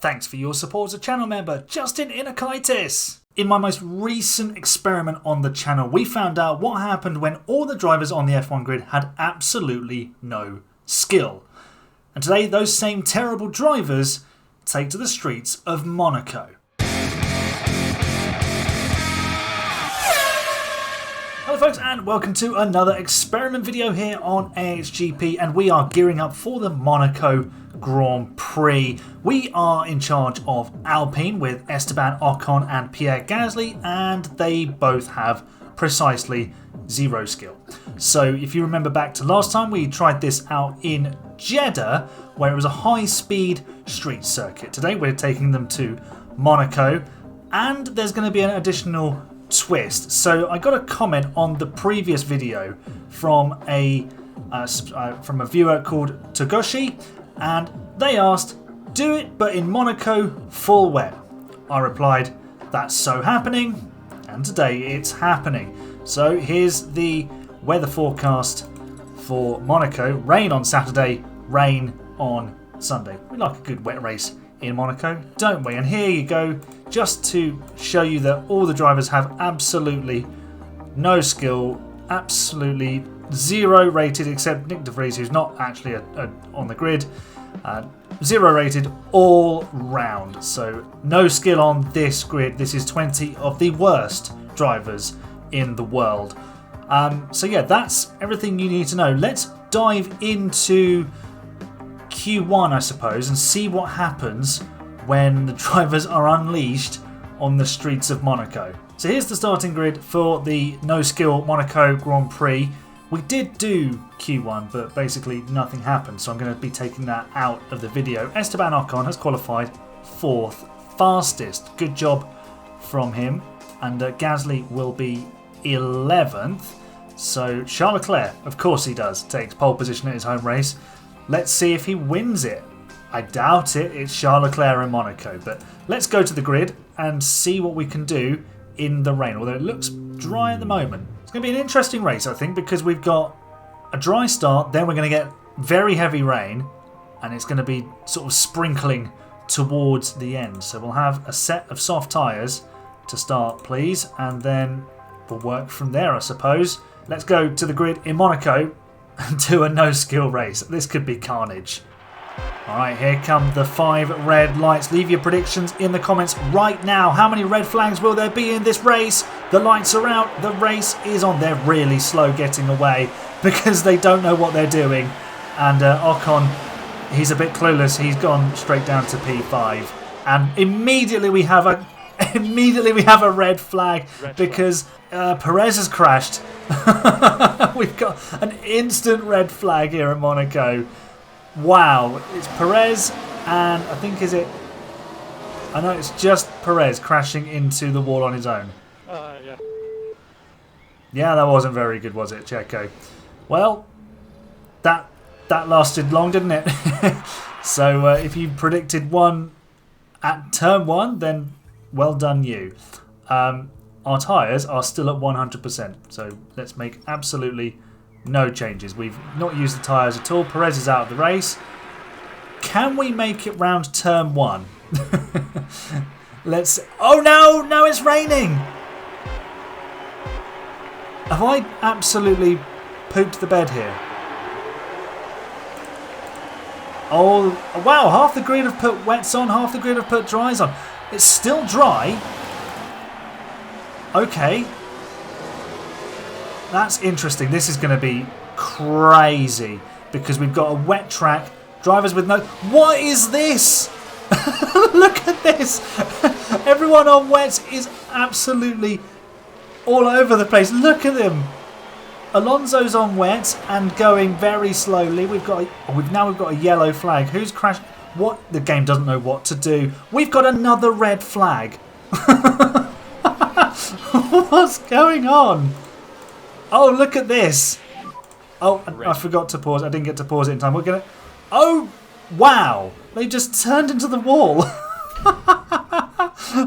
Thanks for your support as a channel member, Justin Inakaitis. In my most recent experiment on the channel, we found out what happened when all the drivers on the F1 grid had absolutely no skill. And today, those same terrible drivers take to the streets of Monaco. Hello folks, and welcome to another experiment video here on AHGP, and we are gearing up for the Monaco Grand Prix. We are in charge of Alpine with Esteban Ocon and Pierre Gasly, and they both have precisely zero skill. So if you remember back to last time, we tried this out in Jeddah, where it was a high-speed street circuit. Today we're taking them to Monaco, and there's going to be an additional twist. So I got a comment on the previous video from a viewer called Togoshi, and they asked, do it but in Monaco full wet. I replied, that's so happening, and today it's happening. So here's the weather forecast for Monaco. Rain on Saturday, rain on Sunday. We like a good wet race in Monaco, don't we? And here you go, just to show you that all the drivers have absolutely no skill, absolutely zero rated, except Nick De Vries, who's not actually on the grid. Zero rated all round, so no skill on this grid. This is 20 of the worst drivers in the world. So yeah, that's everything you need to know. Let's dive into Q1, I suppose, and see what happens when the drivers are unleashed on the streets of Monaco. So here's the starting grid for the no-skill Monaco Grand Prix. We did do Q1, but basically nothing happened, so I'm going to be taking that out of the video. Esteban Ocon has qualified 4th fastest. Good job from him. And Gasly will be 11th. So Charles Leclerc, of course he does, takes pole position at his home race. Let's see if he wins it. I doubt it. It's Charles Leclerc in Monaco. But let's go to the grid and see what we can do in the rain, although it looks dry at the moment. It's going to be an interesting race, I think, because we've got a dry start, then we're going to get very heavy rain, and it's going to be sort of sprinkling towards the end. So we'll have a set of soft tyres to start, please, and then we'll work from there, I suppose. Let's go to the grid in Monaco and do a no-skill race. This could be carnage. Alright, here come the 5 red lights. Leave your predictions in the comments right now. How many red flags will there be in this race? The lights are out. The race is on. They're really slow getting away because they don't know what they're doing. And Ocon, he's a bit clueless. He's gone straight down to P5. And immediately we have a red flag because Perez has crashed. We've got an instant red flag here at Monaco. Wow, it's Perez, and I think I know it's just Perez crashing into the wall on his own. Yeah. Yeah, that wasn't very good, was it, Checo? Well, that lasted long, didn't it? So if you predicted one at turn 1, then well done you. Our tyres are still at 100%, so let's make absolutely no changes. We've not used the tyres at all. Perez is out of the race. Can we make it round turn 1? Oh no! No, it's raining! Have I absolutely pooped the bed here? Oh, wow, half the grid have put wets on, half the grid have put dries on. It's still dry. Okay. That's interesting. This is going to be crazy because we've got a wet track. Drivers with no... What is this? Look at this. Everyone on wets is absolutely all over the place. Look at them. Alonso's on wet and going very slowly. We've got a yellow flag. Who's crashed? What? The game doesn't know what to do. We've got another red flag. What's going on? Oh, look at this. Oh, I forgot to pause. I didn't get to pause it in time. We're going to... Oh, wow. They just turned into the wall.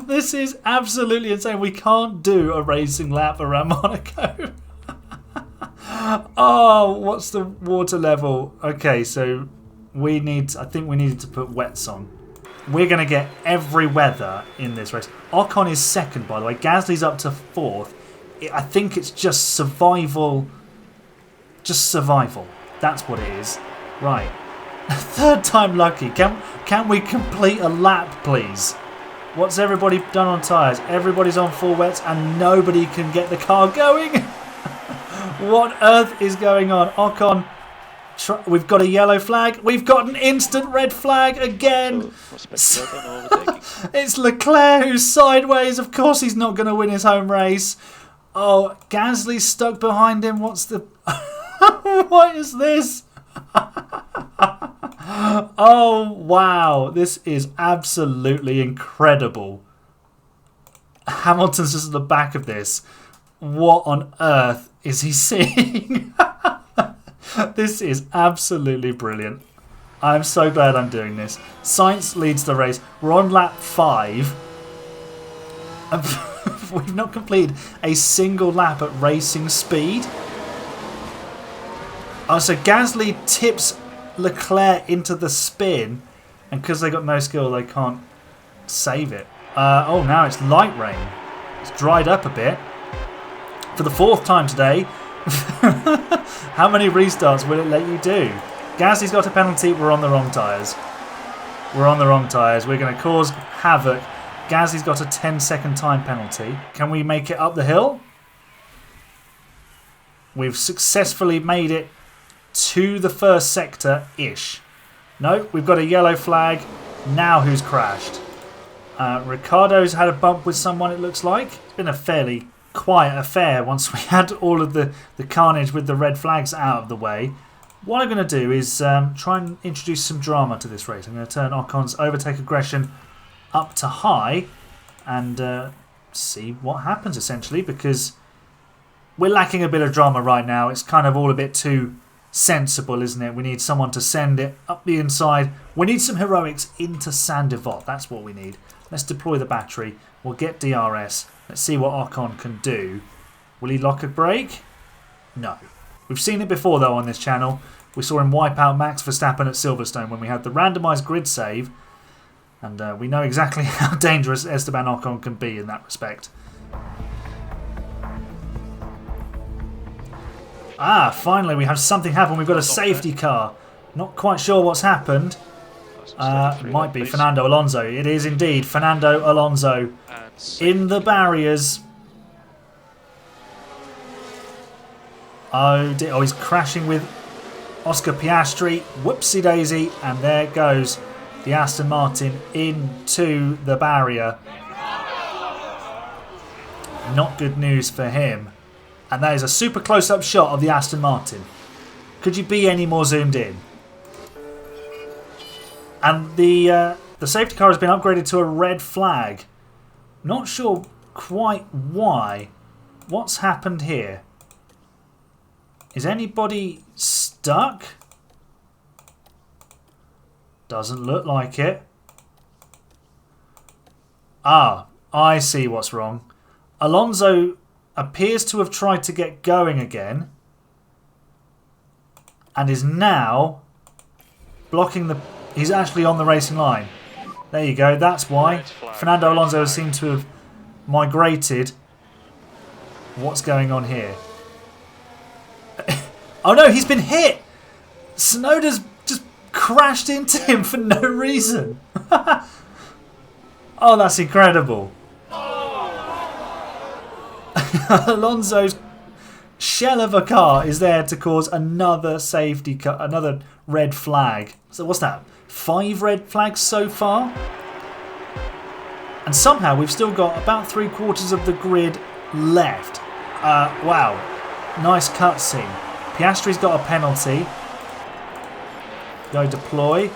This is absolutely insane. We can't do a racing lap around Monaco. Oh, what's the water level? Okay, so I think we needed to put wets on. We're going to get every weather in this race. Ocon is second, by the way. Gasly's up to fourth. I think it's just survival. Just survival. That's what it is. Right. Third time lucky. Can we complete a lap, please? What's everybody done on tyres? Everybody's on full wets and nobody can get the car going. What earth is going on? Ocon, we've got a yellow flag. We've got an instant red flag again. It's Leclerc who's sideways. Of course he's not going to win his home race. Oh, Gasly's stuck behind him. What's the... What is this? Oh, wow. This is absolutely incredible. Hamilton's just at the back of this. What on earth is he seeing? This is absolutely brilliant. I'm so glad I'm doing this. Sainz leads the race. We're on lap 5. We've not completed a single lap at racing speed. Oh, so Gasly tips Leclerc into the spin, and because they got no skill, they can't save it. Oh, now it's light rain. It's dried up a bit. For the 4th time today. How many restarts will it let you do? Gasly's got a penalty. We're on the wrong tyres. We're on the wrong tyres. We're going to cause havoc. Gasly's got a 10-second time penalty. Can we make it up the hill? We've successfully made it to the first sector-ish. No, we've got a yellow flag. Now who's crashed? Ricardo's had a bump with someone, it looks like. It's been a fairly quiet affair once we had all of the carnage with the red flags out of the way. What I'm going to do is try and introduce some drama to this race. I'm going to turn Ocon's overtake aggression up to high and see what happens, essentially, because we're lacking a bit of drama right now. It's kind of all a bit too sensible, isn't it? We need someone to send it up the inside. We need some heroics into Saint-Devote. That's what we need. Let's deploy the battery. We'll get DRS. Let's see what Ocon can do. Will he lock a brake? No. We've seen it before, though, on this channel. We saw him wipe out Max Verstappen at Silverstone when we had the randomised grid save. And we know exactly how dangerous Esteban Ocon can be in that respect. Ah, finally we have something happen. We've got a safety car. Not quite sure what's happened. It might be Fernando Alonso. It is indeed Fernando Alonso in the barriers. Oh dear. Oh, he's crashing with Oscar Piastri. Whoopsie daisy. And there goes the Aston Martin into the barrier. Not good news for him. And that is a super close-up shot of the Aston Martin. Could you be any more zoomed in? And the safety car has been upgraded to a red flag. Not sure quite why. What's happened here? Is anybody stuck? Doesn't look like it. Ah, I see what's wrong. Alonso appears to have tried to get going again and is now blocking the... He's actually on the racing line. There you go, that's why. Fernando Alonso seems to have migrated. What's going on here? Oh no, he's been hit! Tsunoda's just crashed into him for no reason. Oh, that's incredible. Alonso's shell of a car is there to cause another safety car, another red flag. So what's that? 5 red flags so far? And somehow we've still got about 3/4 of the grid left. Wow. Nice cutscene. Piastri's got a penalty. Go deploy.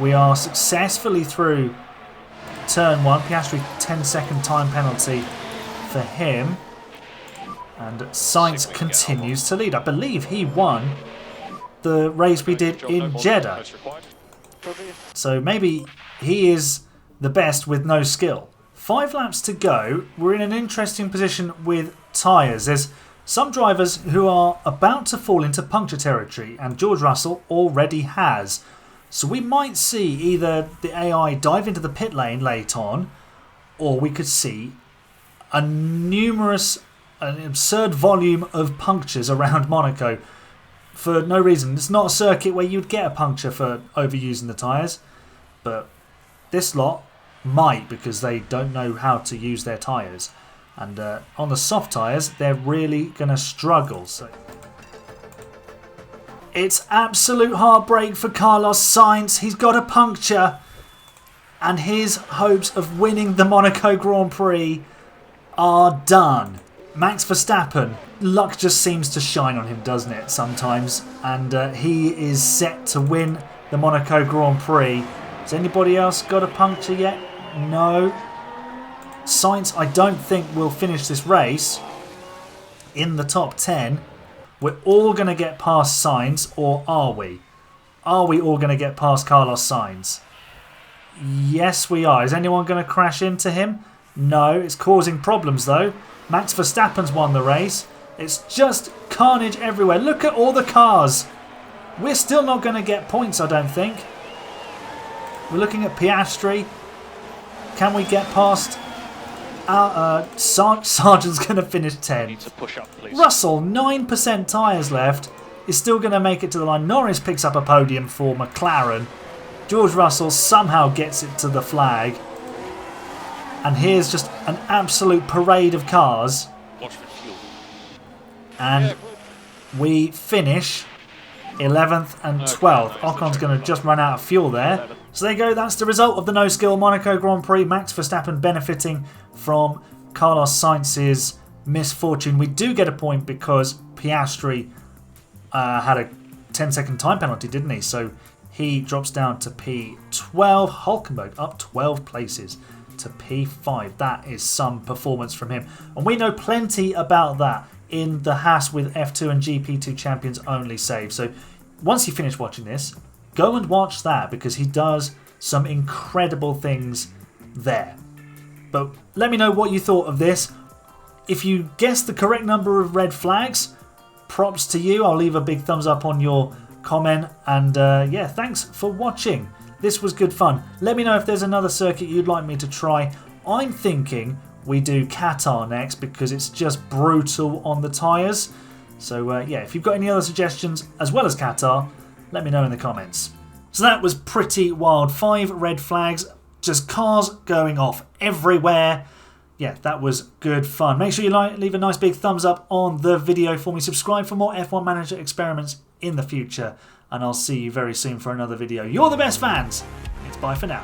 We are successfully through turn 1. Piastri 10-second time penalty for him. And Sainz continues to lead. I believe he won the race we did in Jeddah. So maybe he is the best with no skill. 5 laps to go. We're in an interesting position with tyres. There's some drivers who are about to fall into puncture territory, and George Russell already has. So we might see either the AI dive into the pit lane late on, or we could see an absurd volume of punctures around Monaco for no reason. It's not a circuit where you'd get a puncture for overusing the tyres, but this lot might, because they don't know how to use their tyres. And on the soft tyres, they're really going to struggle. So it's absolute heartbreak for Carlos Sainz. He's got a puncture, and his hopes of winning the Monaco Grand Prix are done. Max Verstappen, luck just seems to shine on him, doesn't it, sometimes? And he is set to win the Monaco Grand Prix. Has anybody else got a puncture yet? No. Sainz, I don't think will finish this race in the top 10. We're all going to get past Sainz, or are we? Are we all going to get past Carlos Sainz? Yes, we are. Is anyone going to crash into him? No, it's causing problems though. Max Verstappen's won the race. It's just carnage everywhere. Look at all the cars. We're still not going to get points, I don't think. We're looking at Piastri. Can we get past... Sargent's going to finish 10th. Need to push up, please. Russell, 9% tyres left, is still going to make it to the line. Norris picks up a podium for McLaren. George Russell somehow gets it to the flag. And here's just an absolute parade of cars. Watch for fuel. And we finish 11th and 12th. Ocon's going to just run out of fuel there. So there you go, that's the result of the no-skill Monaco Grand Prix. Max Verstappen benefiting from Carlos Sainz's misfortune. We do get a point because Piastri had a 10-second time penalty, didn't he? So he drops down to P12. Hulkenberg up 12 places to P5. That is some performance from him. And we know plenty about that in the Haas with F2 and GP2 champions only save. So once you finish watching this, go and watch that because he does some incredible things there. But let me know what you thought of this. If you guessed the correct number of red flags, props to you. I'll leave a big thumbs up on your comment. And yeah, thanks for watching. This was good fun. Let me know if there's another circuit you'd like me to try. I'm thinking we do Qatar next because it's just brutal on the tyres. So yeah, if you've got any other suggestions as well as Qatar, let me know in the comments. So that was pretty wild. 5 red flags, just cars going off everywhere. Yeah, that was good fun. Make sure you leave a nice big thumbs up on the video for me. Subscribe for more F1 Manager experiments in the future. And I'll see you very soon for another video. You're the best fans. It's bye for now.